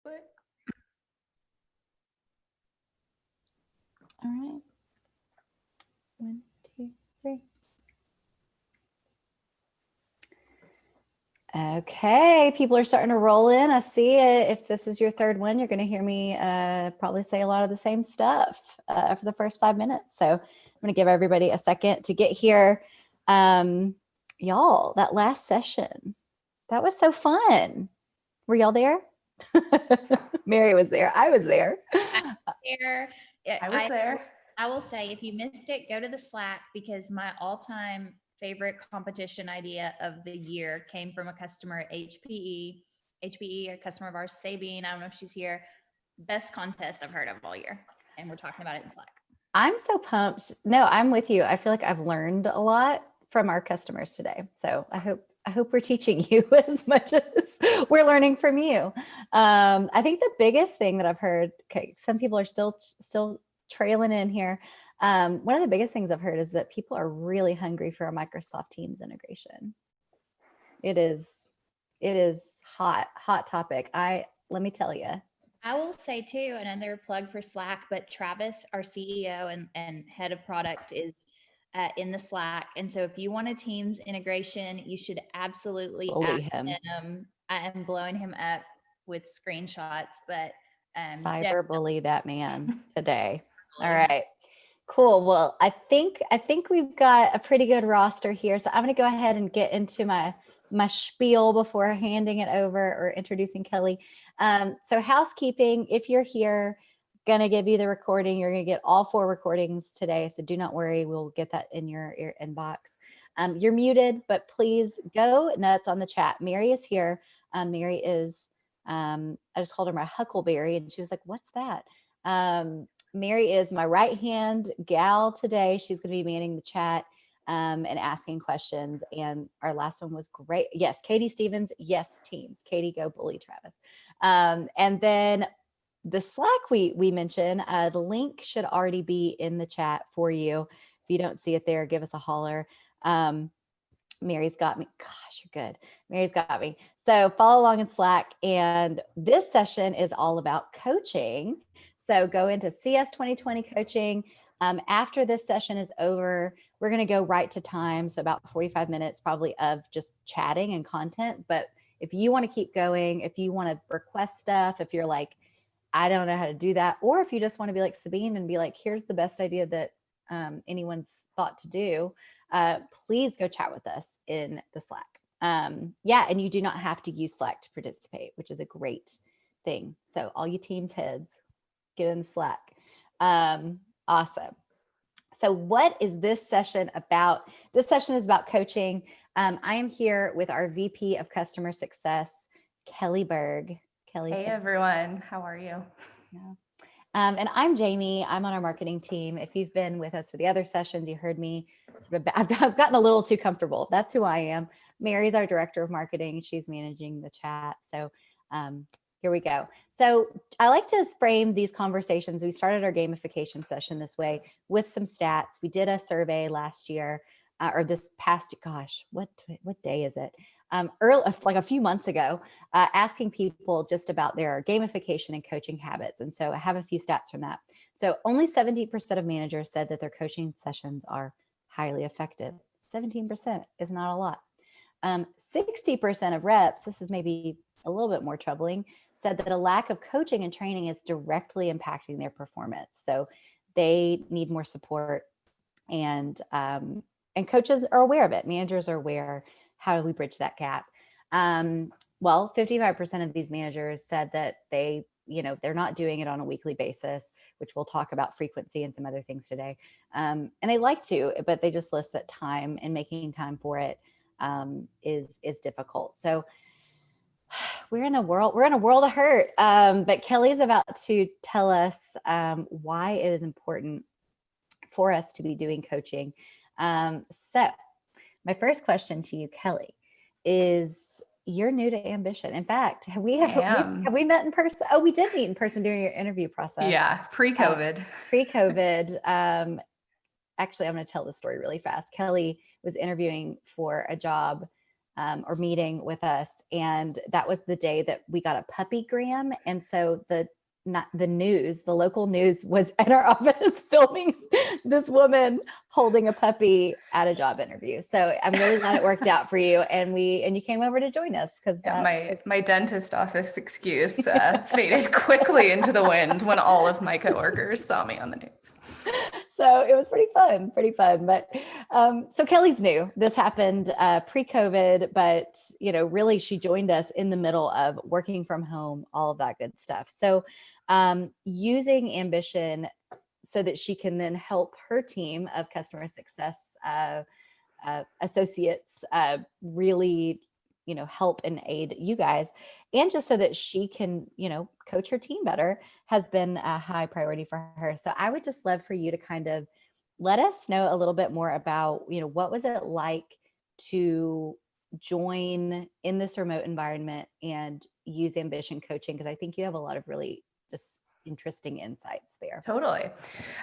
Quick. All right. 1, 2, 3. Okay, people are starting to roll in. I see it. If this is your third one, you're going to hear me probably say a lot of the same stuff for the first 5 minutes. So I'm going to give everybody a second to get here. Y'all, that last session, that was so fun. Were y'all there? Mary was there. I was there. There, I was there. I will say, if you missed it, go to the Slack, because my all-time favorite competition idea of the year came from a customer at HPE. HPE, a customer of ours, Sabine. I don't know if she's here. Best contest I've heard of all year, and we're talking about it in Slack. I'm so pumped. No, I'm with you. I feel like I've learned a lot from our customers today. So I hope we're teaching you as much as we're learning from you. I think the biggest thing that I've heard, okay, some people are still trailing in here. One of the biggest things I've heard is that people are really hungry for a Microsoft Teams integration. It is hot topic. Let me tell you. I will say too, another plug for Slack, but Travis, our CEO and head of product, is in the Slack. And so if you want a Teams integration, you should absolutely Bully ask him. I am blowing him up with screenshots, but cyberbully that man today. All right. Cool. Well, I think we've got a pretty good roster here. So I'm going to go ahead and get into my spiel before handing it over or introducing Kelly. So housekeeping, if you're here, going to give you the recording. You're going to get all 4 recordings today. So do not worry. We'll get that in your inbox. You're muted, but please go nuts on the chat. Mary is here. Mary is, I just called her my huckleberry and she was like, what's that? Mary is my right-hand gal today. She's going to be manning the chat and asking questions. And our last one was great. Yes, Katie Stevens. Yes, Teams. Katie, go bully Travis. And then the Slack we mentioned, the link should already be in the chat for you. If you don't see it there, give us a holler. Mary's got me. Gosh, you're good. Mary's got me. So follow along in Slack. And this session is all about coaching. So go into CS 2020 coaching. After this session is over, we're going to go right to time. So about 45 minutes probably of just chatting and content. But if you want to keep going, if you want to request stuff, if you're like, I don't know how to do that, or if you just want to be like Sabine and be like, here's the best idea that anyone's thought to do, please go chat with us in the Slack. Yeah, and you do not have to use Slack to participate, which is a great thing. So all you Teams heads, get in Slack. Awesome. So what is this session about? This session is about coaching. I am here with our VP of Customer Success, Kelly Berg. Kelly. Hey, everyone. How are you? Yeah. And I'm Jamie. I'm on our marketing team. If you've been with us for the other sessions, you heard me. I've gotten a little too comfortable. That's who I am. Mary's our director of marketing. She's managing the chat. So here we go. So I like to frame these conversations. We started our gamification session this way with some stats. We did a survey last year or this past, gosh, what day is it? Early, like a few months ago, asking people just about their gamification and coaching habits. And so I have a few stats from that. So only 70% of managers said that their coaching sessions are highly effective. 17% is not a lot. 60% of reps, this is maybe a little bit more troubling, said that a lack of coaching and training is directly impacting their performance. So they need more support, and coaches are aware of it. Managers are aware. How do we bridge that gap? Well, 55% of these managers said that they're not doing it on a weekly basis, which we'll talk about frequency and some other things today. And they like to, but they just list that time and making time for it is difficult. So we're in a world of hurt. But Kelly's about to tell us why it is important for us to be doing coaching. So my first question to you, Kelly, is you're new to Ambition. In fact, have we met in person? Oh, we did meet in person during your interview process. Yeah, pre-COVID. Actually, I'm going to tell the story really fast. Kelly was interviewing for a job or meeting with us. And that was the day that we got a puppygram. And so the local news was at our office filming this woman holding a puppy at a job interview. So I'm really glad it worked out for you. And you came over to join us because my dentist office excuse faded quickly into the wind when all of my coworkers saw me on the news. So it was pretty fun. But so Kelly's new. This happened pre-COVID, but really she joined us in the middle of working from home, all of that good stuff. So using ambition so that she can then help her team of customer success associates really help and aid you guys, and just so that she can coach her team better has been a high priority for her. So I would just love for you to kind of let us know a little bit more about what was it like to join in this remote environment and use ambition coaching, because I think you have a lot of really just interesting insights there. Totally.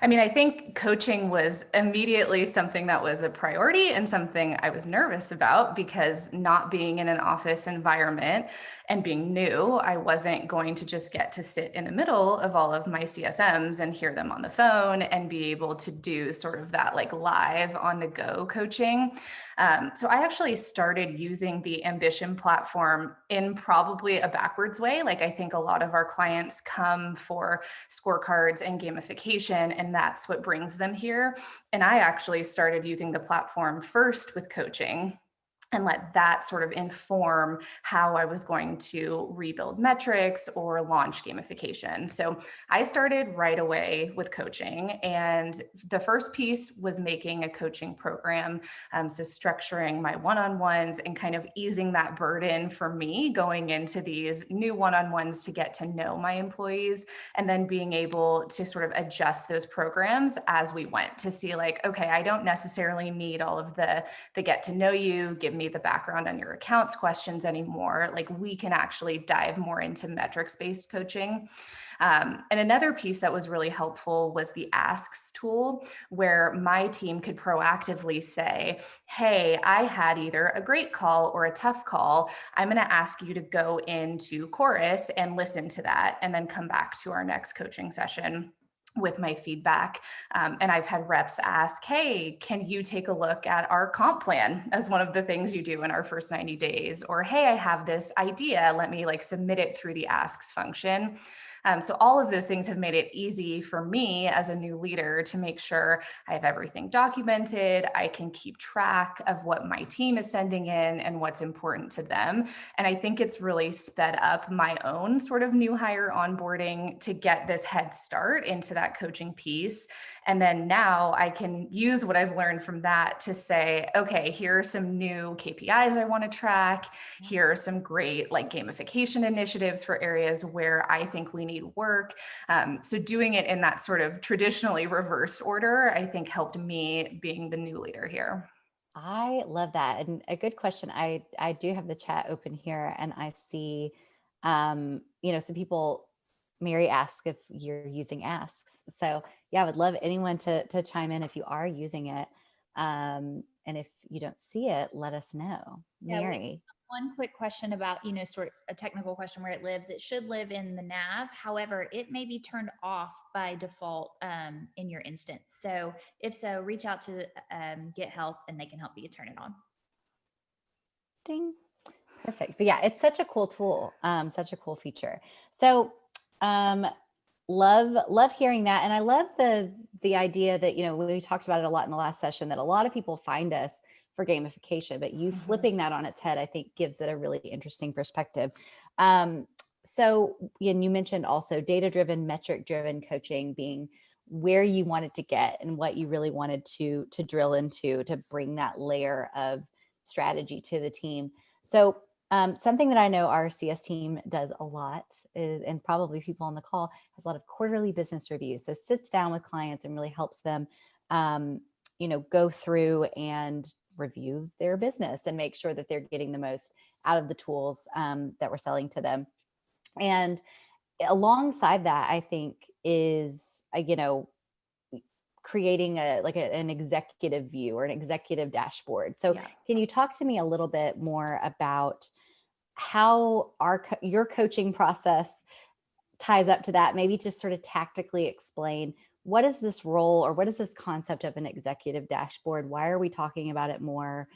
I mean, I think coaching was immediately something that was a priority and something I was nervous about, because not being in an office environment and being new, I wasn't going to just get to sit in the middle of all of my CSMs and hear them on the phone and be able to do sort of that like live on the go coaching. So I actually started using the Ambition platform in probably a backwards way. Like I think a lot of our clients come for scorecards and gamification, and that's what brings them here. And I actually started using the platform first with coaching and let that sort of inform how I was going to rebuild metrics or launch gamification. So I started right away with coaching. And the first piece was making a coaching program. So structuring my one-on-ones and kind of easing that burden for me going into these new one-on-ones to get to know my employees, and then being able to sort of adjust those programs as we went to see like, okay, I don't necessarily need all of the get to know you, give me the background on your accounts questions anymore. Like we can actually dive more into metrics-based coaching. And another piece that was really helpful was the asks tool, where my team could proactively say, hey, I had either a great call or a tough call. I'm going to ask you to go into Chorus and listen to that, and then come back to our next coaching session with my feedback. And I've had reps ask, hey, can you take a look at our comp plan as one of the things you do in our first 90 days? Or, hey, I have this idea, let me like submit it through the asks function. So all of those things have made it easy for me as a new leader to make sure I have everything documented. I can keep track of what my team is sending in and what's important to them. And I think it's really sped up my own sort of new hire onboarding to get this head start into that coaching piece. And then now I can use what I've learned from that to say, okay, here are some new KPIs I want to track. Here are some great like gamification initiatives for areas where I think we need work. So doing it in that sort of traditionally reversed order, I think helped me being the new leader here. I love that. And a good question. I do have the chat open here, and I see, some people, Mary asks if you're using asks. So yeah, I would love anyone to chime in if you are using it. And if you don't see it, let us know. Yeah, Mary. one quick question about, sort of a technical question where it lives. It should live in the nav. However, it may be turned off by default in your instance. So if so, reach out to get help and they can help you turn it on. Ding. Perfect. But yeah, it's such a cool tool, such a cool feature. So love hearing that. And I love the idea that, we talked about it a lot in the last session, that a lot of people find us for gamification, but you flipping that on its head, I think gives it a really interesting perspective. So, and you mentioned also data-driven, metric-driven coaching being where you wanted to get and what you really wanted to drill into to bring that layer of strategy to the team. So something that I know our CS team does a lot is, and probably people on the call, has a lot of quarterly business reviews. So sits down with clients and really helps them, go through and review their business and make sure that they're getting the most out of the tools that we're selling to them. And alongside that, I think is, creating an executive view or an executive dashboard. So Yeah. can you talk to me a little bit more about how your coaching process ties up to that? Maybe just sort of tactically explain, what is this role, or what is this concept of an executive dashboard? Why are we talking about it more?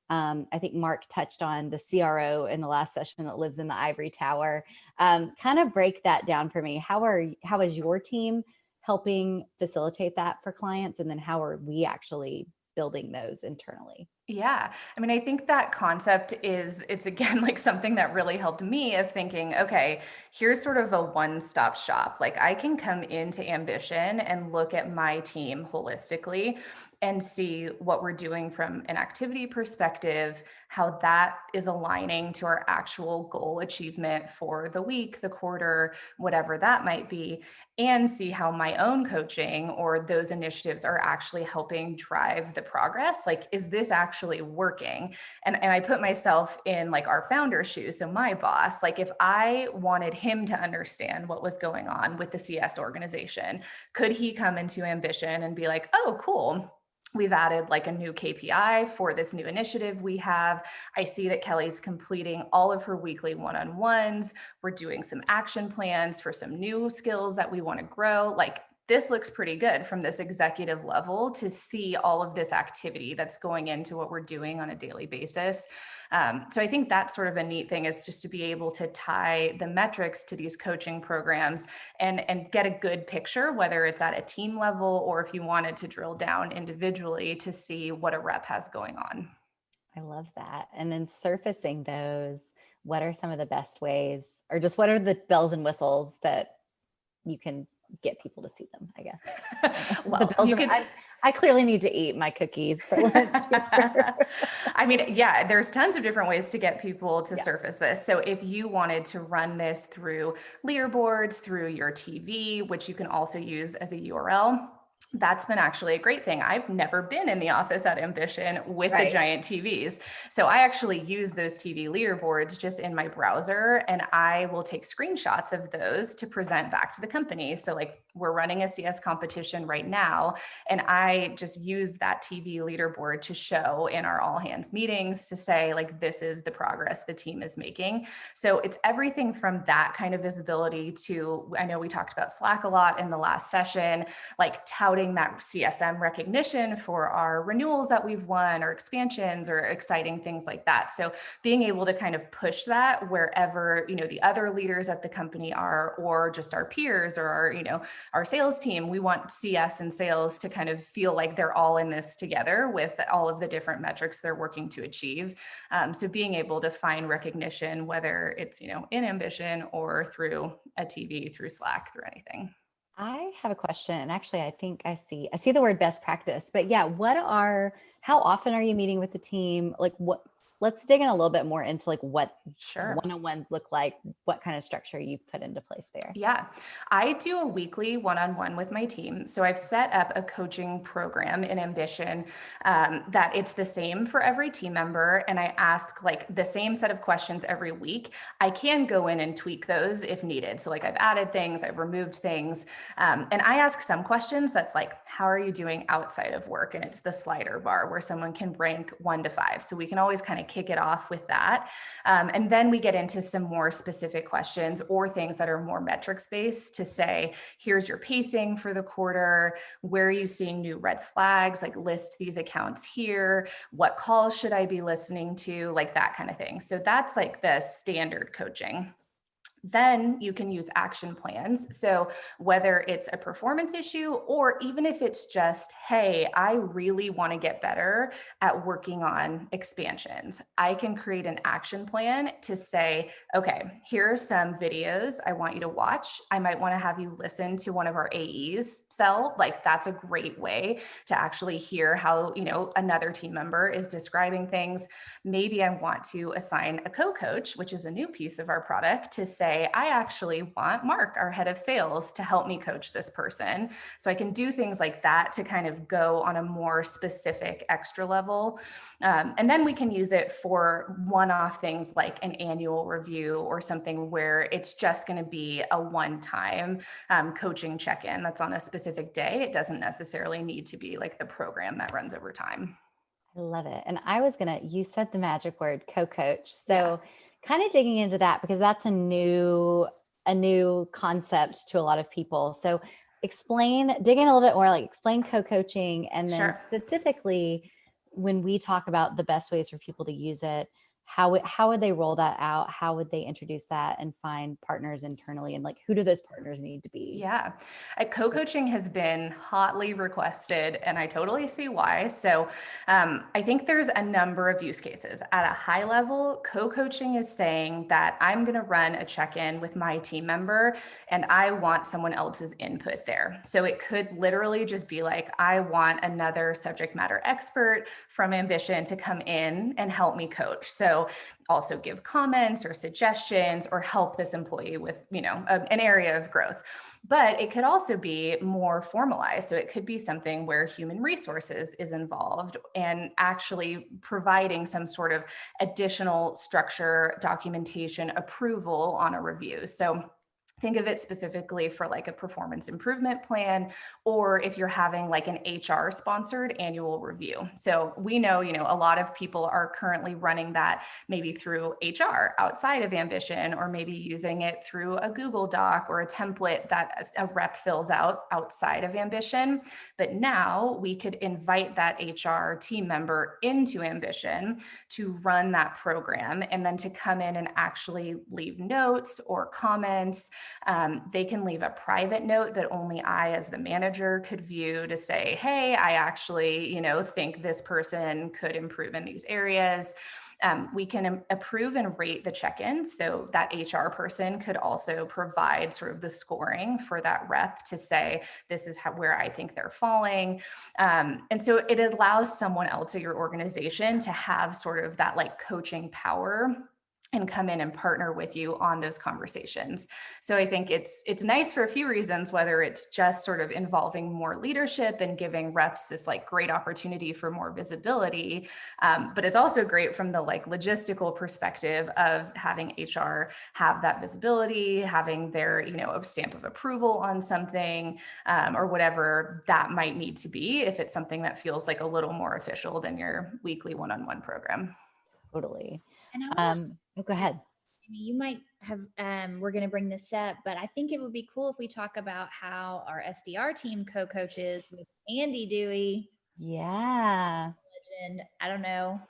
I think Mark touched on the CRO in the last session that lives in the ivory tower. Kind of break that down for me. How is your team helping facilitate that for clients? And then how are we actually building those internally? Yeah. I mean, I think that concept it's again like something that really helped me of thinking, okay, here's sort of a one-stop shop. Like I can come into Ambition and look at my team holistically and see what we're doing from an activity perspective, how that is aligning to our actual goal achievement for the week, the quarter, whatever that might be, and see how my own coaching or those initiatives are actually helping drive the progress. Like, is this actually working? And I put myself in like our founder's shoes. So my boss, like if I wanted him to understand what was going on with the CS organization, could he come into Ambition and be like, oh, cool, we've added like a new KPI for this new initiative we have. I see that Kelly's completing all of her weekly one-on-ones. We're doing some action plans for some new skills that we want to grow. Like this looks pretty good from this executive level to see all of this activity that's going into what we're doing on a daily basis. So I think that's sort of a neat thing, is just to be able to tie the metrics to these coaching programs and get a good picture, whether it's at a team level or if you wanted to drill down individually to see what a rep has going on. I love that. And then surfacing those, what are some of the best ways, or just what are the bells and whistles that you can get people to see them, I guess? Well, you could. I clearly need to eat my cookies for lunch. I mean, yeah, there's tons of different ways to get people to Yeah. surface this. So if you wanted to run this through leaderboards, through your TV, which you can also use as a URL, that's been actually a great thing. I've never been in the office at Ambition with the giant TVs. So I actually use those TV leaderboards just in my browser, and I will take screenshots of those to present back to the company. So like we're running a CS competition right now, and I just use that TV leaderboard to show in our all hands meetings to say like, this is the progress the team is making. So it's everything from that kind of visibility to, I know we talked about Slack a lot in the last session, like touting that CSM recognition for our renewals that we've won or expansions or exciting things like that. So being able to kind of push that wherever, the other leaders at the company are, or just our peers or our sales team, we want CS and sales to kind of feel like they're all in this together with all of the different metrics they're working to achieve. So being able to find recognition, whether it's, in Ambition or through a TV, through Slack, through anything. I have a question, and actually I think I see the word best practice, but yeah, how often are you meeting with the team? Like let's dig in a little bit more into like what one-on-ones look like, what kind of structure you've put into place there. Yeah, I do a weekly one-on-one with my team. So I've set up a coaching program in Ambition that it's the same for every team member. And I ask like the same set of questions every week. I can go in and tweak those if needed. So like I've added things, I've removed things. And I ask some questions that's like, how are you doing outside of work? And it's the slider bar where someone can rank 1 to 5. So we can always kind of kick it off with that. And then we get into some more specific questions or things that are more metrics based to say, here's your pacing for the quarter. Where are you seeing new red flags? Like list these accounts here. What calls should I be listening to? Like that kind of thing. So that's like the standard coaching. Then you can use action plans. So whether it's a performance issue or even if it's just, hey, I really want to get better at working on expansions, I can create an action plan to say, okay, here are some videos I want you to watch. I might want to have you listen to one of our AEs sell. Like that's a great way to actually hear how, another team member is describing things. Maybe I want to assign a co-coach, which is a new piece of our product, to say, say, I actually want Mark, our head of sales, to help me coach this person. So I can do things like that to kind of go on a more specific extra level. And then we can use it for one-off things like an annual review or something where it's just going to be a one-time coaching check-in that's on a specific day. It doesn't necessarily need to be like the program that runs over time. I love it. And you said the magic word, co-coach. So kind of digging into that, because that's a new concept to a lot of people. So dig in a little bit more, like explain co-coaching. And then specifically when we talk about the best ways for people to use it, how would they roll that out? How would they introduce that and find partners internally? And like, who do those partners need to be? Yeah, co-coaching has been hotly requested, and I totally see why. So I think there's a number of use cases. At a high level, co-coaching is saying that I'm going to run a check-in with my team member, and I want someone else's input there. So it could literally just be like, I want another subject matter expert from Ambition to come in and help me coach. So also give comments or suggestions or help this employee with, an area of growth. But it could also be more formalized. So it could be something where human resources is involved and actually providing some sort of additional structure, documentation, approval on a review. So think of it specifically for like a performance improvement plan, or if you're having like an HR sponsored annual review. So we know, a lot of people are currently running that maybe through HR outside of Ambition, or maybe using it through a Google Doc or a template that a rep fills out outside of Ambition. But now we could invite that HR team member into Ambition to run that program, and then to come in and actually leave notes or comments. They can leave a private note that only I, as the manager, could view to say, hey, I actually, think this person could improve in these areas. We can approve and rate the check-in. So that HR person could also provide sort of the scoring for that rep to say, this is where I think they're falling. And so it allows someone else at your organization to have sort of that like coaching power and come in and partner with you on those conversations. So I think it's nice for a few reasons, whether it's just sort of involving more leadership and giving reps this like great opportunity for more visibility. But it's also great from the like logistical perspective of having HR have that visibility, having their, a stamp of approval on something, or whatever that might need to be, if it's something that feels like a little more official than your weekly one-on-one program. Totally. And Go ahead. you might have, we're going to bring this up, but I think it would be cool if we talk about how our SDR team co-coaches with Andy Dewey. Yeah. Legend. I don't know.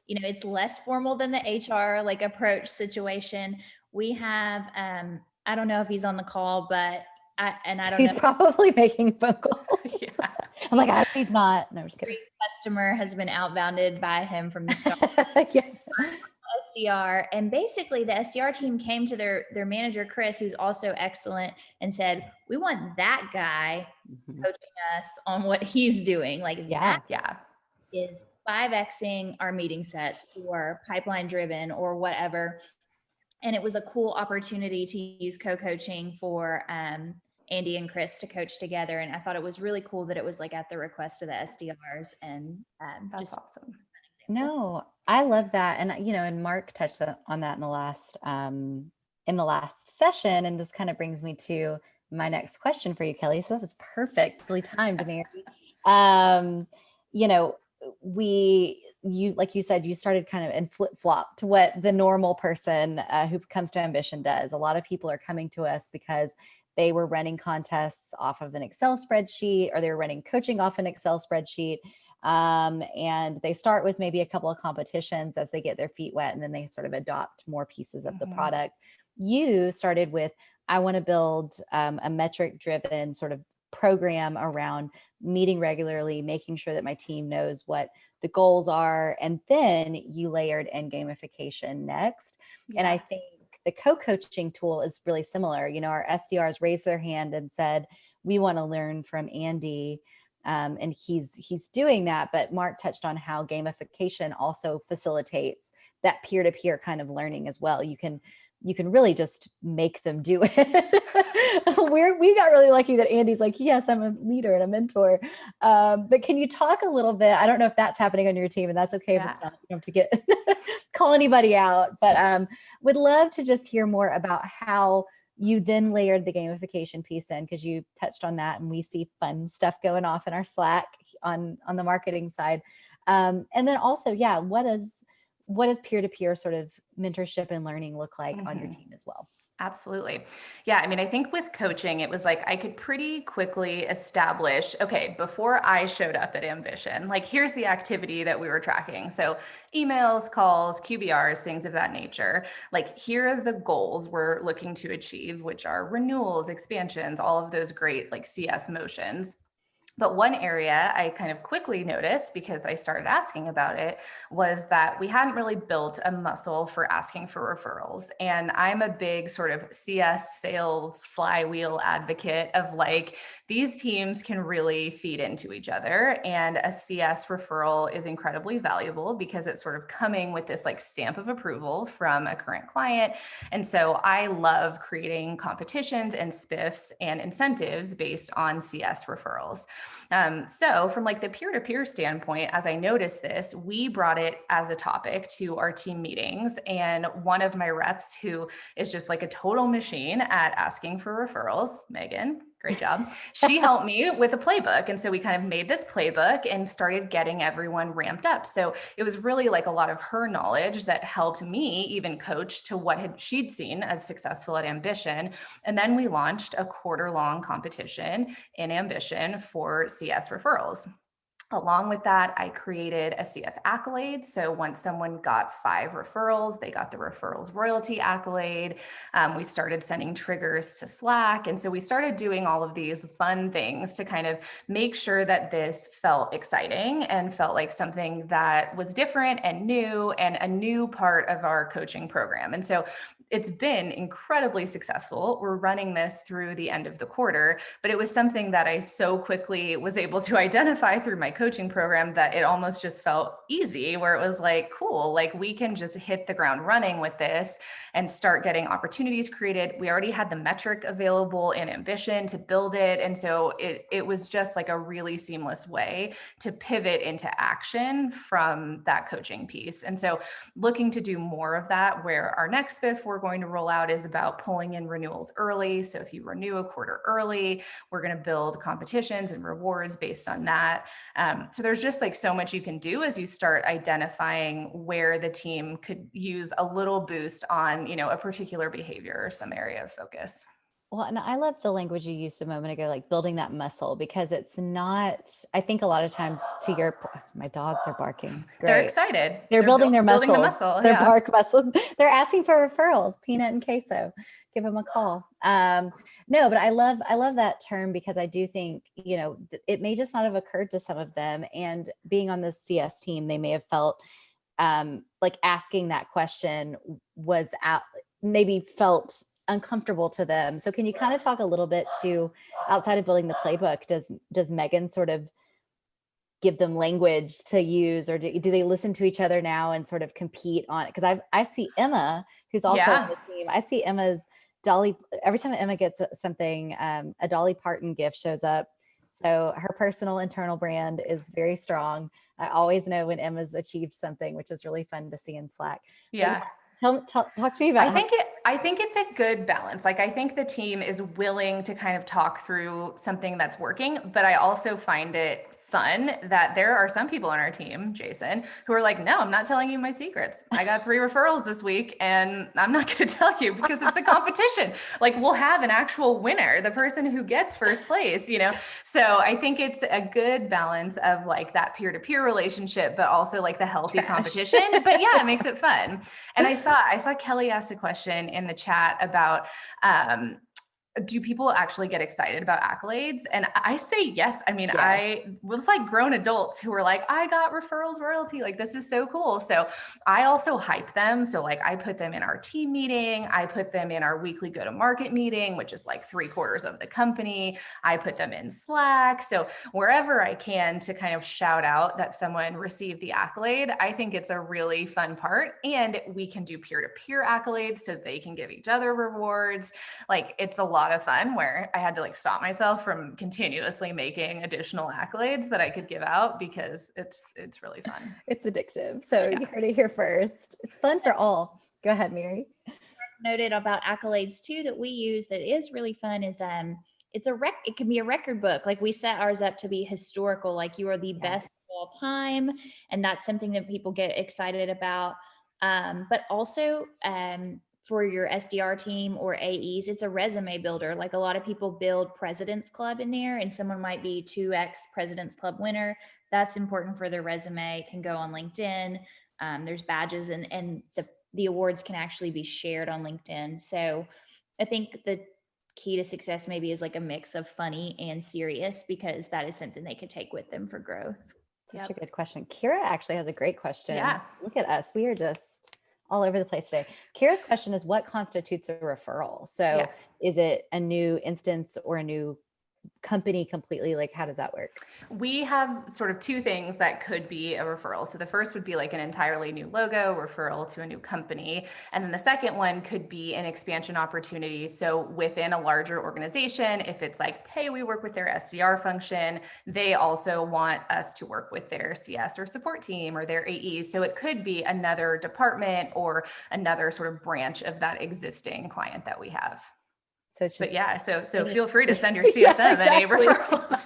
It's less formal than the HR like approach situation. We have, I don't know if he's on the call, but I don't he's know. Probably making phone calls. Yeah. I'm like, I hope he's not. No, I'm just kidding. Every customer has been outbounded by him from the start. Yeah. SDR, and basically the SDR team came to their manager Chris, who's also excellent, and said, we want that guy coaching us on what he's doing. Like that is 5xing our meeting sets or pipeline driven or whatever. And it was a cool opportunity to use co-coaching for Andy and Chris to coach together. And I thought it was really cool that it was like at the request of the SDRs, and That's just awesome. No, I love that. And, and Mark touched on that in the last session. And this kind of brings me to my next question for you, Kelly. So that was perfectly timed, Mary. Like you said, you started kind of in flip-flop to what the normal person who comes to Ambition does. A lot of people are coming to us because they were running contests off of an Excel spreadsheet, or they were running coaching off an Excel spreadsheet. And they start with maybe a couple of competitions as they get their feet wet, and then they sort of adopt more pieces of the product. You started with, I want to build a metric-driven sort of program around meeting regularly, making sure that my team knows what the goals are. And then you layered in gamification next. And I think the co-coaching tool is really similar. Our SDRs raised their hand and said, we want to learn from Andy. And he's doing that. But Mark touched on how gamification also facilitates that peer-to-peer kind of learning as well. You can you can really just make them do it. We got really lucky that Andy's like, yes, I'm a leader and a mentor. But can you talk a little bit? I don't know if that's happening on your team, and that's okay if it's not. You don't have to call anybody out, but would love to just hear more about how you then layered the gamification piece in, because you touched on that, and we see fun stuff going off in our Slack on the marketing side. And then also, what does peer-to-peer sort of mentorship and learning look like on your team as well? Absolutely. Yeah. I mean, I think with coaching, it was like I could pretty quickly establish, okay, before I showed up at Ambition, like here's the activity that we were tracking. So emails, calls, QBRs, things of that nature. Like here are the goals we're looking to achieve, which are renewals, expansions, all of those great like CS motions. But one area I kind of quickly noticed, because I started asking about it, was that we hadn't really built a muscle for asking for referrals. And I'm a big sort of CS sales flywheel advocate of like, these teams can really feed into each other. And a CS referral is incredibly valuable because it's sort of coming with this like stamp of approval from a current client. And so I love creating competitions and spiffs and incentives based on CS referrals. So from like the peer-to-peer standpoint, as I noticed this, we brought it as a topic to our team meetings. And one of my reps, who is just like a total machine at asking for referrals, Megan, great job. She helped me with a playbook. And so we kind of made this playbook and started getting everyone ramped up. So it was really like a lot of her knowledge that helped me even coach to what she'd seen as successful at Ambition. And then we launched a quarter-long competition in Ambition for CS referrals. Along with that, I created a CS accolade. So once someone got 5 referrals, they got the referrals royalty accolade. We started sending triggers to Slack. And so we started doing all of these fun things to kind of make sure that this felt exciting and felt like something that was different and new and a new part of our coaching program. And so it's been incredibly successful. We're running this through the end of the quarter, but it was something that I so quickly was able to identify through my coaching program that it almost just felt easy, where it was like, cool, like we can just hit the ground running with this and start getting opportunities created. We already had the metric available in Ambition to build it. And so it was just like a really seamless way to pivot into action from that coaching piece. And so looking to do more of that, where our next spiff we're going to roll out is about pulling in renewals early. So if you renew a quarter early, we're going to build competitions and rewards based on that. So there's just like so much you can do as you start identifying where the team could use a little boost on, a particular behavior or some area of focus. Well, and I love the language you used a moment ago, like building that muscle, because it's not, I think a lot of times my dogs are barking. It's great. They're excited. They're building their muscles. Building the muscle. Their bark muscle. They're asking for referrals, peanut and queso. Give them a call. No, but I love that term, because I do think, it may just not have occurred to some of them. And being on the CS team, they may have felt like asking that question was maybe felt uncomfortable to them. So can you kind of talk a little bit to, outside of building the playbook, does Megan sort of give them language to use, or do they listen to each other now and sort of compete on it? Because I see Emma, who's also on the team. I see Emma's Dolly, every time Emma gets something, a Dolly Parton gift shows up. So her personal internal brand is very strong. I always know when Emma's achieved something, which is really fun to see in Slack. Yeah. Talk to me about. I think it's a good balance. Like I think the team is willing to kind of talk through something that's working, but I also find it fun that there are some people on our team, Jason, who are like, no, I'm not telling you my secrets. I got 3 referrals this week and I'm not going to tell you because it's a competition. Like we'll have an actual winner, the person who gets first place, So I think it's a good balance of like that peer-to-peer relationship, but also like the healthy competition. But yeah, it makes it fun. And I saw Kelly asked a question in the chat about, Do people actually get excited about Accolades? And I say yes. I mean, Yes. I was like grown adults who were like, I got referrals royalty. Like, this is so cool. So I also hype them. So like I put them in our team meeting. I put them in our weekly go-to-market meeting, which is like 3/4 of the company. I put them in Slack. So wherever I can to kind of shout out that someone received the accolade, I think it's a really fun part. And we can do peer-to-peer accolades so they can give each other rewards. Like, it's a lot of fun where I had to like stop myself from continuously making additional accolades that I could give out because it's really fun. It's addictive. So Yeah. you heard it here first. It's fun for all. Go ahead, Mary. Noted about Accolades too that we use that is really fun is it can be a record book. Like we set ours up to be historical, like you are the best of all time, and that's something that people get excited about. But also for your SDR team or AEs, it's a resume builder. Like a lot of people build President's Club in there, and someone might be 2x President's Club winner. That's important for their resume. It can go on LinkedIn. There's badges and the awards can actually be shared on LinkedIn. So I think the key to success maybe is like a mix of funny and serious, because that is something they could take with them for growth. Such a good question. Kira actually has a great question. Yeah. Look at us. We are just all over the place today. Kira's question is, what constitutes a referral? So is it a new instance or a new company completely? Like, how does that work? We have sort of two things that could be a referral. So the first would be like an entirely new logo referral to a new company. And then the second one could be an expansion opportunity. So within a larger organization, if it's like, hey, we work with their SDR function, they also want us to work with their CS or support team or their AEs. So it could be another department or another sort of branch of that existing client that we have. So it's just, but yeah, so feel free to send your CSM any referrals.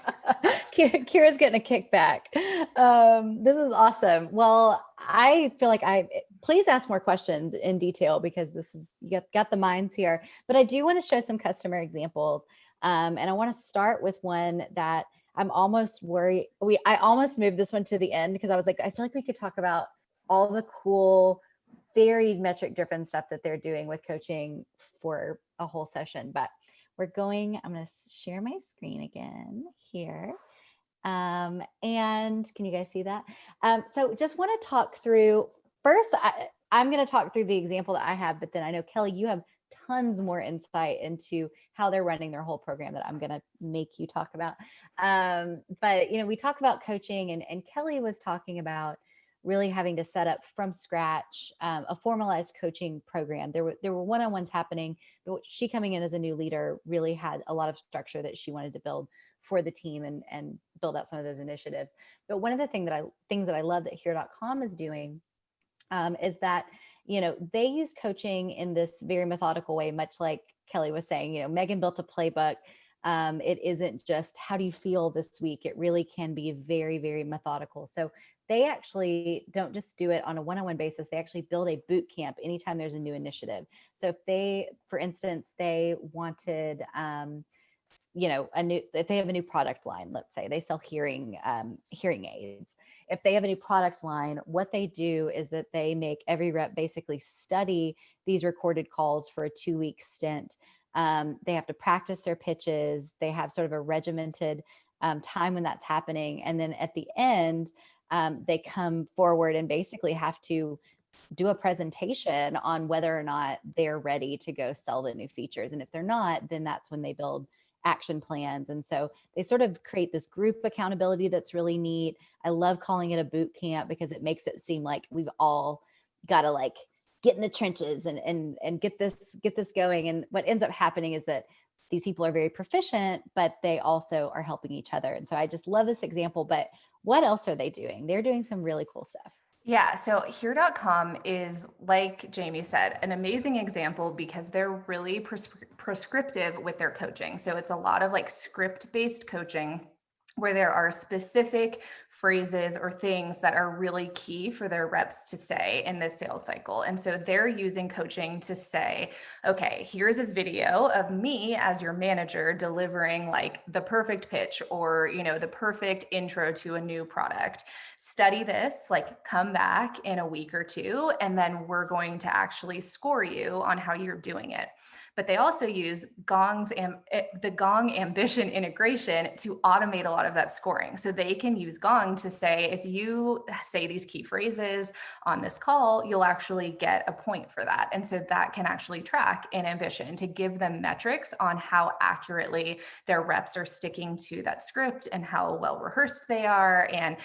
Kira's getting a kickback. This is awesome. Well, I feel like please ask more questions in detail, because you got the minds here, but I do want to show some customer examples. And I want to start with one that I'm almost worried. I almost moved this one to the end because I was like, I feel like we could talk about all the cool, very metric driven stuff that they're doing with coaching for a whole session, but I'm going to share my screen again here. And can you guys see that? So just want to talk through first, I'm going to talk through the example that I have, but then I know Kelly, you have tons more insight into how they're running their whole program that I'm going to make you talk about. But we talk about coaching, and Kelly was talking about really having to set up from scratch a formalized coaching program. There were one-on-ones happening. She, coming in as a new leader, really had a lot of structure that she wanted to build for the team and build out some of those initiatives. But one of the things that I love that here.com is doing is that, they use coaching in this very methodical way, much like Kelly was saying. Megan built a playbook. It isn't just how do you feel this week. It really can be very, very methodical. So they actually don't just do it on a one-on-one basis. They actually build a boot camp anytime there's a new initiative. So if for instance, they wanted, if they have a new product line, let's say they sell hearing aids. If they have a new product line, what they do is that they make every rep basically study these recorded calls for a 2-week stint. They have to practice their pitches. They have sort of a regimented time when that's happening. And then at the end, they come forward and basically have to do a presentation on whether or not they're ready to go sell the new features. And if they're not, then that's when they build action plans. And so they sort of create this group accountability that's really neat. I love calling it a boot camp because it makes it seem like we've all got to like get in the trenches and get this going. And what ends up happening is that these people are very proficient, but they also are helping each other. And so I just love this example. But what else are they doing? They're doing some really cool stuff. Yeah, so here.com is, like Jamie said, an amazing example because they're really prescriptive with their coaching. So it's a lot of like script-based coaching where there are specific phrases or things that are really key for their reps to say in this sales cycle. And so they're using coaching to say, okay, here's a video of me as your manager delivering like the perfect pitch or, the perfect intro to a new product. Study this, like come back in a week or two, and then we're going to actually score you on how you're doing it. but they also use the Gong ambition integration to automate a lot of that scoring. So they can use Gong to say, if you say these key phrases on this call, you'll actually get a point for that. And so that can actually track in ambition to give them metrics on how accurately their reps are sticking to that script and how well rehearsed they are. And,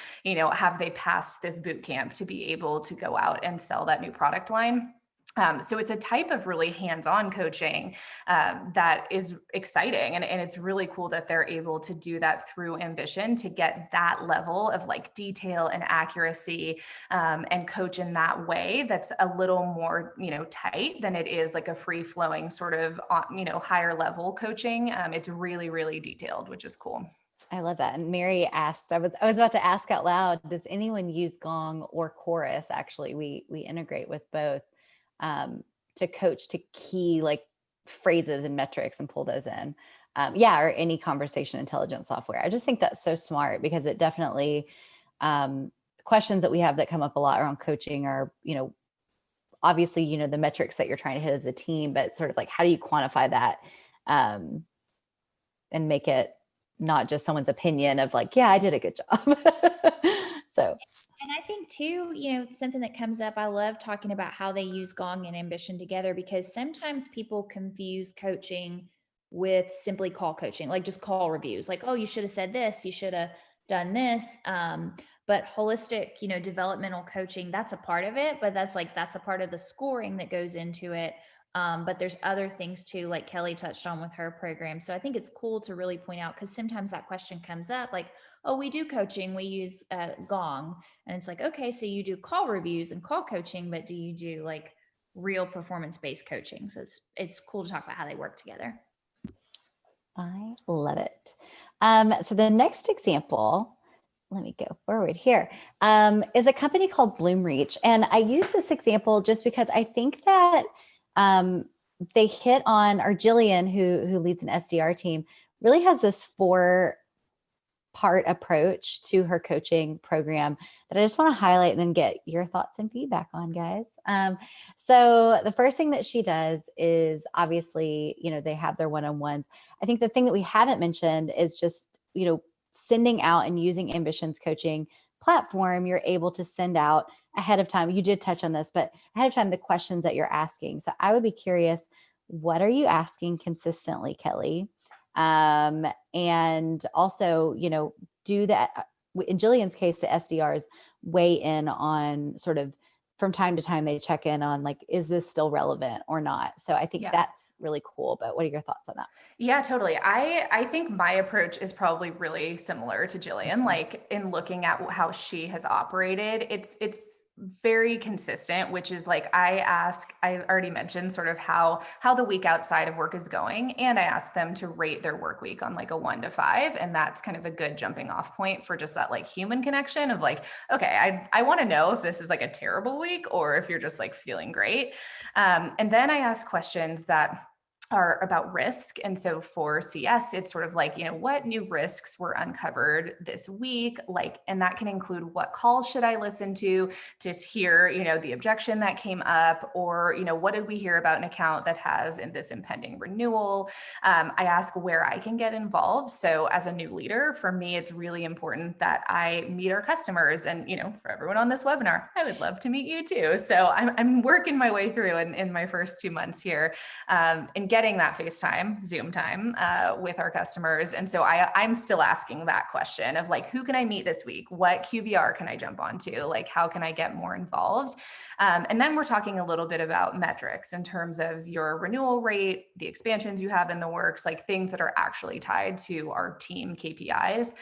have they passed this boot camp to be able to go out and sell that new product line? So it's a type of really hands-on coaching that is exciting. And it's really cool that they're able to do that through ambition to get that level of like detail and accuracy and coach in that way that's a little more, tight than it is like a free-flowing sort of, higher level coaching. It's really, really detailed, which is cool. I love that. And Mary asked, I was about to ask out loud, does anyone use Gong or Chorus? Actually, we integrate with both. To coach to key like phrases and metrics and pull those in. Or any conversation intelligence software. I just think that's so smart because it definitely, questions that we have that come up a lot around coaching are, obviously, the metrics that you're trying to hit as a team, but sort of like, how do you quantify that and make it not just someone's opinion of like, yeah, I did a good job. So. And I think too, something that comes up, I love talking about how they use Gong and ambition together, because sometimes people confuse coaching with simply call coaching, like just call reviews, like, oh, you should have said this, you should have done this. But holistic, developmental coaching, that's a part of it, but that's a part of the scoring that goes into it. But there's other things too, like Kelly touched on with her program. So I think it's cool to really point out, because sometimes that question comes up like, oh, we do coaching, we use Gong. And it's like, okay, so you do call reviews and call coaching, but do you do like real performance-based coaching? So it's cool to talk about how they work together. I love it. So the next example, let me go forward here, is a company called Bloomreach. And I use this example just because I think that they hit on, or Jillian, who leads an SDR team, really has this 4-part approach to her coaching program that I just want to highlight and then get your thoughts and feedback on, guys. So the first thing that she does is obviously, they have their one-on-ones. I think the thing that we haven't mentioned is just, sending out and using Ambition's coaching platform. You're able to send out ahead of time. You did touch on this, but ahead of time, the questions that you're asking. So I would be curious, what are you asking consistently, Kelly? And also, do that. In Jillian's case, the SDRs weigh in on sort of from time to time, they check in on like, is this still relevant or not? So I think that's really cool. But what are your thoughts on that? Yeah, totally. I think my approach is probably really similar to Jillian, like in looking at how she has operated. It's very consistent, which is like, I already mentioned sort of how the week outside of work is going. And I ask them to rate their work week on like a 1 to 5. And that's kind of a good jumping off point for just that like human connection of like, okay, I want to know if this is like a terrible week or if you're just like feeling great. And then I ask questions that are about risk. And so for CS, it's sort of like, what new risks were uncovered this week? Like, and that can include what calls should I listen to hear, the objection that came up, or, what did we hear about an account that has in this impending renewal? I ask where I can get involved. So as a new leader, for me, it's really important that I meet our customers. And, for everyone on this webinar, I would love to meet you too. So I'm working my way through in my first 2 months here and getting that FaceTime, Zoom time with our customers. And so I'm still asking that question of like, who can I meet this week? What QBR can I jump onto? Like, how can I get more involved? And then we're talking a little bit about metrics in terms of your renewal rate, the expansions you have in the works, like things that are actually tied to our team KPIs.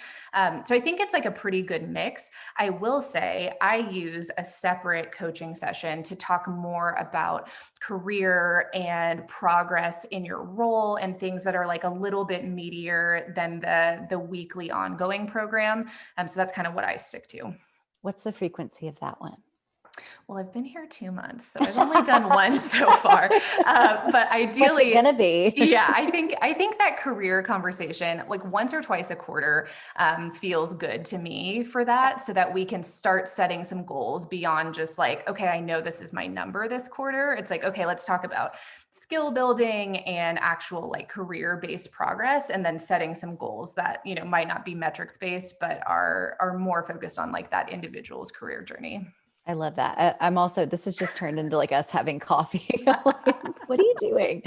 So I think it's like a pretty good mix. I will say I use a separate coaching session to talk more about career and progress in your role and things that are like a little bit meatier than the weekly ongoing program. So that's kind of what I stick to. What's the frequency of that one? Well, I've been here 2 months, so I've only done one so far. But What's it ideally, gonna be? yeah, I think that career conversation, like once or twice a quarter, feels good to me for that, so that we can start setting some goals beyond just like, okay, I know this is my number this quarter. It's like, okay, let's talk about skill building and actual like career-based progress, and then setting some goals that, might not be metrics based, but are more focused on like that individual's career journey. I love that. I'm also, this has just turned into like us having coffee. Like, what are you doing?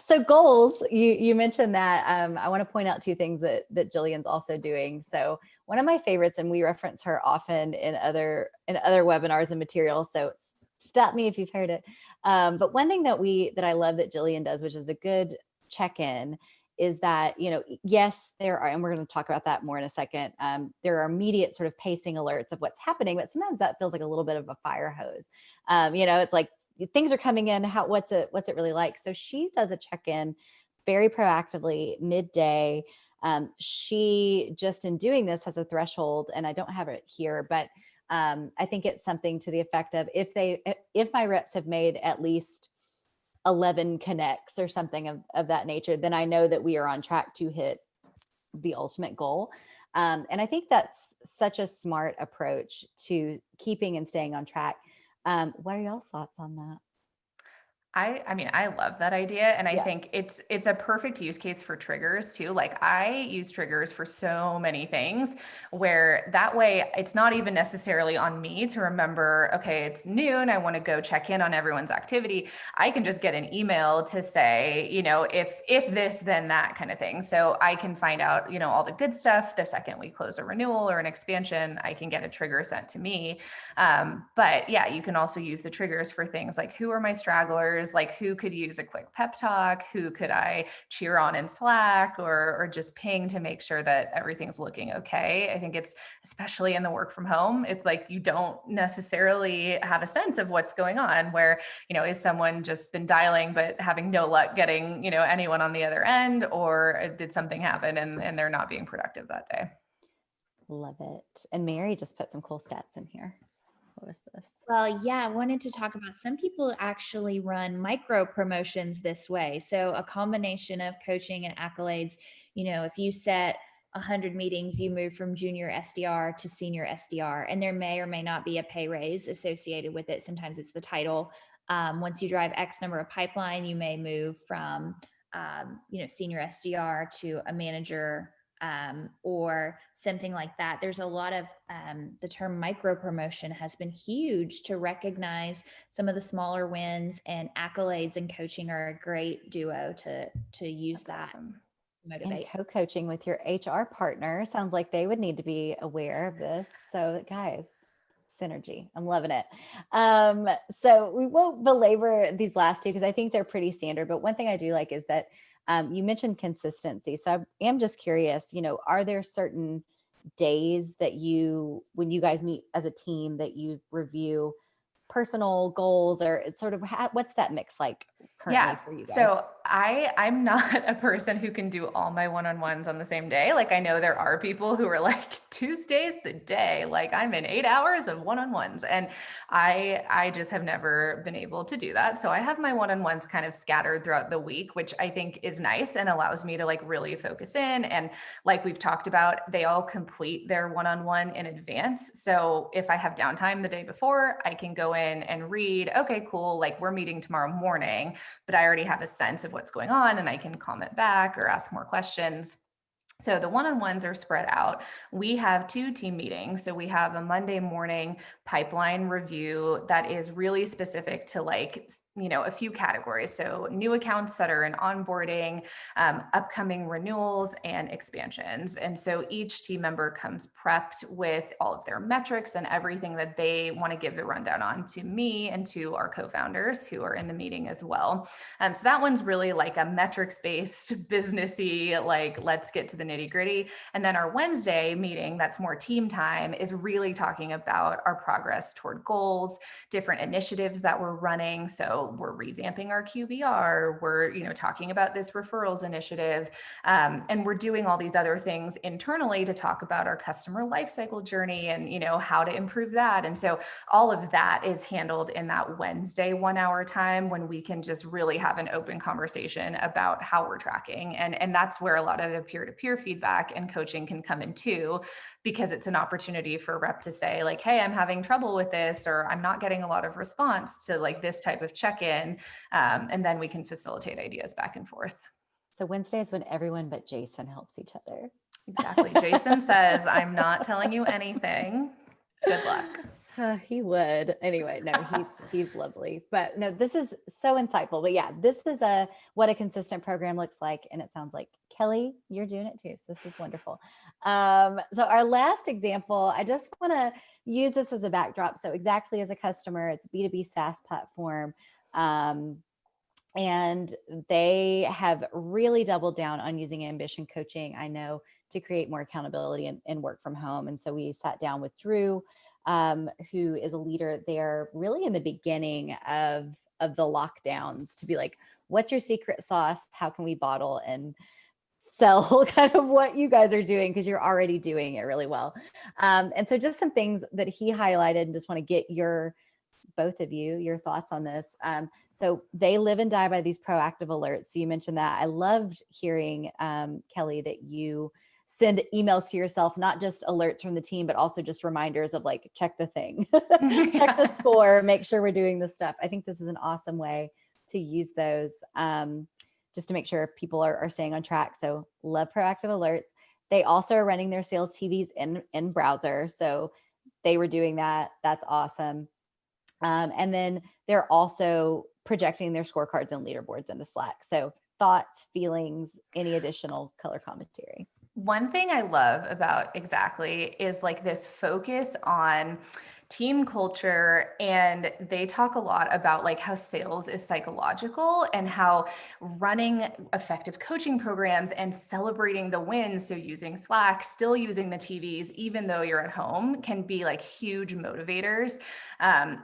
So goals, you mentioned that. I want to point out two things that Jillian's also doing. So one of my favorites, and we reference her often in other webinars and materials. So stop me if you've heard it. But one thing that I love that Jillian does, which is a good check-in, is that, yes, there are, and we're going to talk about that more in a second. There are immediate sort of pacing alerts of what's happening, but sometimes that feels like a little bit of a fire hose. It's like things are coming in. What's it really like? So she does a check-in very proactively midday. She just in doing this has a threshold, and I don't have it here, but I think it's something to the effect of if my reps have made at least 11 connects or something of that nature, then I know that we are on track to hit the ultimate goal. And I think that's such a smart approach to keeping and staying on track. What are y'all's thoughts on that? I mean, I love that idea. And I Yeah. think it's a perfect use case for triggers too. Like I use triggers for so many things where that way it's not even necessarily on me to remember, okay, it's noon, I want to go check in on everyone's activity. I can just get an email to say, if this, then that kind of thing. So I can find out, all the good stuff the second we close a renewal or an expansion. I can get a trigger sent to me. But yeah, you can also use the triggers for things like, who are my stragglers? Like who could use a quick pep talk? Who could I cheer on in Slack or just ping to make sure that everything's looking okay? I think it's, especially in the work from home, it's like you don't necessarily have a sense of what's going on, where, is someone just been dialing but having no luck getting, anyone on the other end, or did something happen and they're not being productive that day? Love it. And Mary just put some cool stats in here. What was this? Well, yeah, I wanted to talk about some people actually run micro promotions this way. So a combination of coaching and accolades. If you set 100 meetings, you move from junior SDR to senior SDR, and there may or may not be a pay raise associated with it. Sometimes it's the title. Once you drive X number of pipeline, you may move from, senior SDR to a manager, or something like that. There's a lot of the term micro promotion has been huge to recognize some of the smaller wins, and accolades and coaching are a great duo to use. That's that awesome. And motivate. co-coaching with your HR partner sounds like they would need to be aware of this. So guys, synergy. I'm loving it. So we won't belabor these last two because I think they're pretty standard. But one thing I do like is that you mentioned consistency. So I am just curious, are there certain days that when you guys meet as a team, that you review personal goals, or it's sort of what's that mix like currently for you guys? So I'm not a person who can do all my one-on-ones on the same day. Like I know there are people who are like, Tuesday's the day, like I'm in 8 hours of one-on-ones, and I just have never been able to do that. So I have my one-on-ones kind of scattered throughout the week, which I think is nice and allows me to like really focus in. And like we've talked about, they all complete their one-on-one in advance. So if I have downtime the day before, I can go in and read, okay, cool, like we're meeting tomorrow morning, but I already have a sense of what's going on and I can comment back or ask more questions. So the one-on-ones are spread out. We have 2 team meetings. So we have a Monday morning pipeline review that is really specific to like, a few categories. So new accounts that are in onboarding, upcoming renewals and expansions. And so each team member comes prepped with all of their metrics and everything that they want to give the rundown on to me and to our co-founders who are in the meeting as well. So that one's really like a metrics-based, businessy, like let's get to the nitty-gritty. And then our Wednesday meeting, that's more team time, is really talking about our progress toward goals, different initiatives that we're running. So well, we're revamping our QBR, we're, talking about this referrals initiative, and we're doing all these other things internally to talk about our customer lifecycle journey and, how to improve that. And so all of that is handled in that Wednesday 1 hour time when we can just really have an open conversation about how we're tracking. And that's where a lot of the peer-to-peer feedback and coaching can come in too, because it's an opportunity for a rep to say like, hey, I'm having trouble with this, or I'm not getting a lot of response to like this type of check-in. And then we can facilitate ideas back and forth. So Wednesday is when everyone but Jason helps each other. Exactly. Jason says, I'm not telling you anything. Good luck. He would. Anyway, no, he's lovely. But no, this is so insightful. But yeah, this is what a consistent program looks like. And it sounds like, Kelly, you're doing it too. So this is wonderful. So our last example, I just want to use this as a backdrop. So exactly as a customer, it's a B2B SaaS platform. And they have really doubled down on using ambition coaching, I know, to create more accountability and work from home. And so we sat down with Drew, who is a leader there really in the beginning of the lockdowns, to be like, what's your secret sauce? How can we bottle and sell kind of what you guys are doing, because you're already doing it really well. And so just some things that he highlighted, and just want to get both of you, your thoughts on this. So they live and die by these proactive alerts. So you mentioned that. I loved hearing, Kelly, that you send emails to yourself, not just alerts from the team, but also just reminders of like, check the thing, check the score, make sure we're doing this stuff. I think this is an awesome way to use those, just to make sure people are staying on track. So love proactive alerts. They also are running their sales TVs in browser. So they were doing that. That's awesome. And then they're also projecting their scorecards and leaderboards into Slack. So thoughts, feelings, any additional color commentary? One thing I love about Exactly is like this focus on team culture. And they talk a lot about like how sales is psychological and how running effective coaching programs and celebrating the wins, so using Slack, still using the TVs, even though you're at home, can be like huge motivators.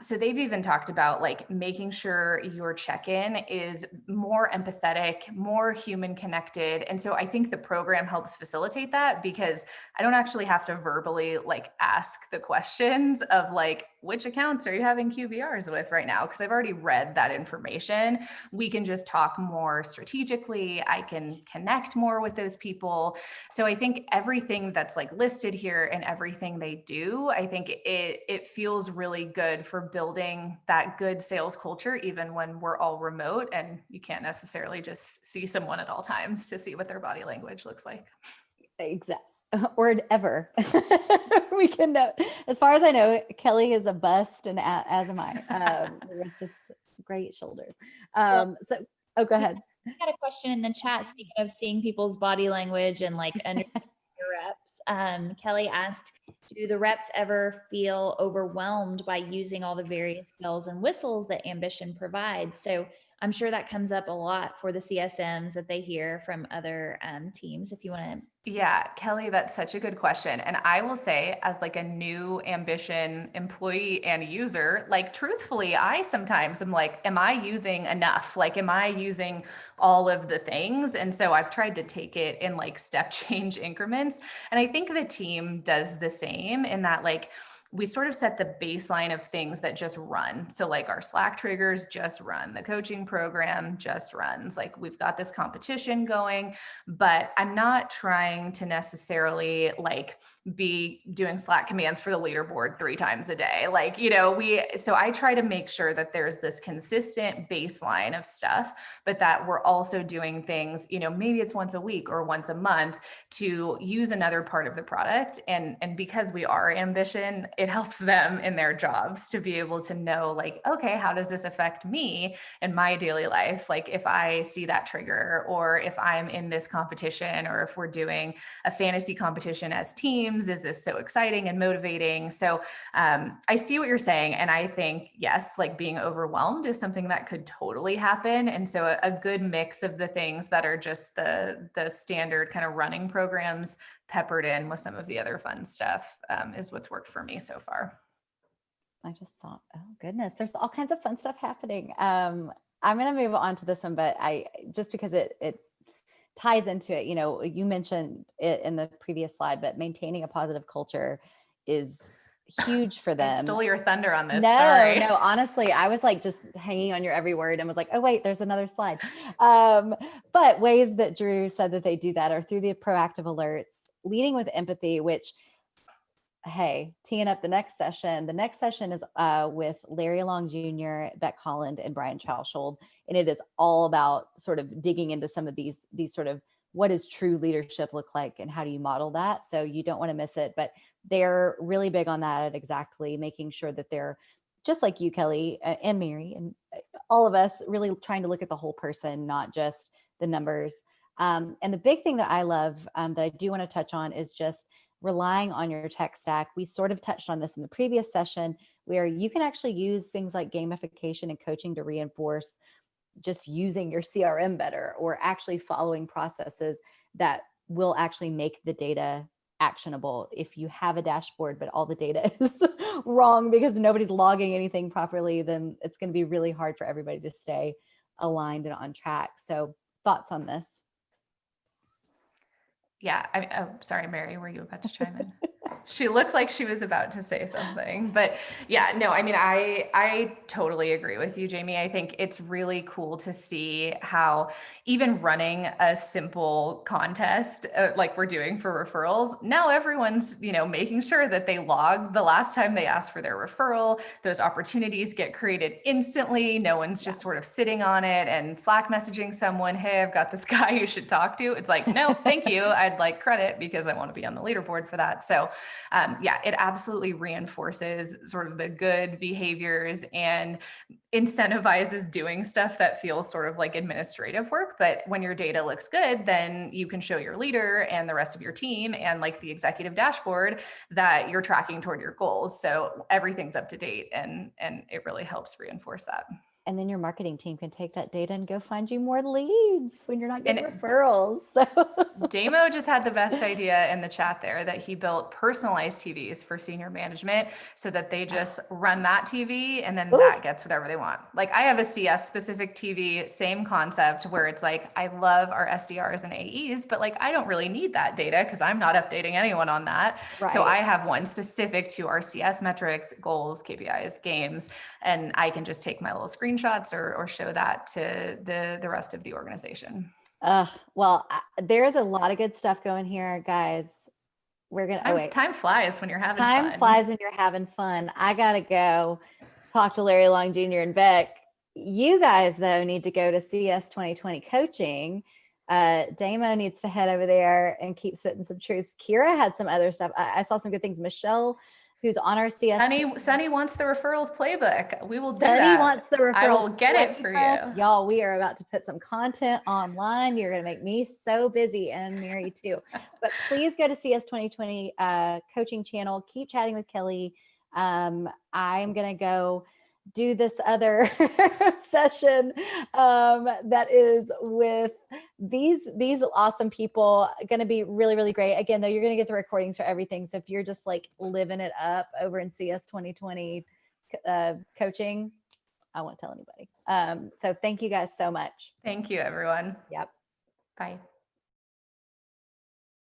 So they've even talked about like making sure your check-in is more empathetic, more human connected. And so I think the program helps facilitate that, because I don't actually have to verbally like ask the questions of like, which accounts are you having QBRs with right now? Because I've already read that information. We can just talk more strategically. I can connect more with those people. So I think everything that's like listed here and everything they do, I think it feels really good for building that good sales culture, even when we're all remote and you can't necessarily just see someone at all times to see what their body language looks like. Exactly. Or ever. We can know. As far as I know, Kelly is a bust, and as am I. We're just great shoulders. So, go ahead. I got a question in the chat. Speaking of seeing people's body language and like understanding your reps, Kelly asked, do the reps ever feel overwhelmed by using all the various bells and whistles that Ambition provides? So I'm sure that comes up a lot for the CSMs that they hear from other teams. If you want to. Yeah, Kelly, that's such a good question. And I will say, as like a new Ambition employee and user, like truthfully, I sometimes am like, am I using enough? Like, am I using all of the things? And so I've tried to take it in like step change increments. And I think the team does the same, in that like, we sort of set the baseline of things that just run. So like our Slack triggers just run, the coaching program just runs. Like we've got this competition going, but I'm not trying to necessarily like be doing Slack commands for the leaderboard 3 times a day. Like, so I try to make sure that there's this consistent baseline of stuff, but that we're also doing things, maybe it's once a week or once a month to use another part of the product. And because we are Ambition, it helps them in their jobs to be able to know like, okay, how does this affect me in my daily life? Like if I see that trigger, or if I'm in this competition, or if we're doing a fantasy competition as teams, is this so exciting and motivating? So I see what you're saying. And I think, yes, like being overwhelmed is something that could totally happen. And so a good mix of the things that are just the standard kind of running programs peppered in with some of the other fun stuff is what's worked for me so far. I just thought, oh goodness, there's all kinds of fun stuff happening. I'm going to move on to this one, but just because it ties into it, you mentioned it in the previous slide, but maintaining a positive culture is huge for I them. stole your thunder on this. No, Sorry. no, honestly, I was like just hanging on your every word and was like, oh, wait, there's another slide. But ways that Drew said that they do that are through the proactive alerts, leading with empathy, which, hey, teeing up the next session. The next session is with Larry Long Jr., Beck Holland, and Brian Trauschold. And it is all about sort of digging into some of these sort of what does true leadership look like and how do you model that? So you don't want to miss it, but they're really big on that, exactly making sure that they're just like you, Kelly, and Mary, and all of us really trying to look at the whole person, not just the numbers. And the big thing that I love that I do want to touch on is just relying on your tech stack. We sort of touched on this in the previous session, where you can actually use things like gamification and coaching to reinforce just using your CRM better, or actually following processes that will actually make the data actionable. If you have a dashboard, but all the data is wrong because nobody's logging anything properly, then it's going to be really hard for everybody to stay aligned and on track. So thoughts on this? Yeah. Oh, sorry, Mary, were you about to chime in? She looked like she was about to say something, but yeah, no, I mean, I totally agree with you, Jamie. I think it's really cool to see how even running a simple contest like we're doing for referrals, now everyone's, making sure that they log the last time they asked for their referral. Those opportunities get created instantly. No one's just sort of sitting on it and Slack messaging someone, hey, I've got this guy you should talk to. It's like, no, thank you. I'd like credit because I want to be on the leaderboard for that. So it absolutely reinforces sort of the good behaviors and incentivizes doing stuff that feels sort of like administrative work. But when your data looks good, then you can show your leader and the rest of your team and like the executive dashboard that you're tracking toward your goals. So everything's up to date, and it really helps reinforce that. And then your marketing team can take that data and go find you more leads when you're not getting referrals. So Damo just had the best idea in the chat there, that he built personalized TVs for senior management so that they just run that TV and then that gets whatever they want. Like I have a CS specific TV, same concept, where it's like, I love our SDRs and AEs, but like, I don't really need that data because I'm not updating anyone on that. Right. So I have one specific to our CS metrics, goals, KPIs, games, and I can just take my little screenshots or show that to the rest of the organization. Well, there's a lot of good stuff going here, guys. We're gonna time flies when you're having fun. Time flies when you're having fun. I gotta go talk to Larry Long Jr. and Beck. You guys, though, need to go to CS 2020 coaching. Damo needs to head over there and keep spitting some truths. Kira had some other stuff. I saw some good things. Michelle, who's on our CS. Sunny wants the referrals playbook. We will do that. Sunny wants the referrals. I will get it for you. Y'all, we are about to put some content online. You're going to make me so busy, and Mary too. But please go to CS 2020 coaching channel. Keep chatting with Kelly. I'm going to go do this other session that is with these awesome people. Going to be really, really great. Again, though, you're going to get the recordings for everything. So if you're just like living it up over in CS 2020 coaching, I won't tell anybody. So thank you guys so much. Thank you, everyone. Yep. Bye.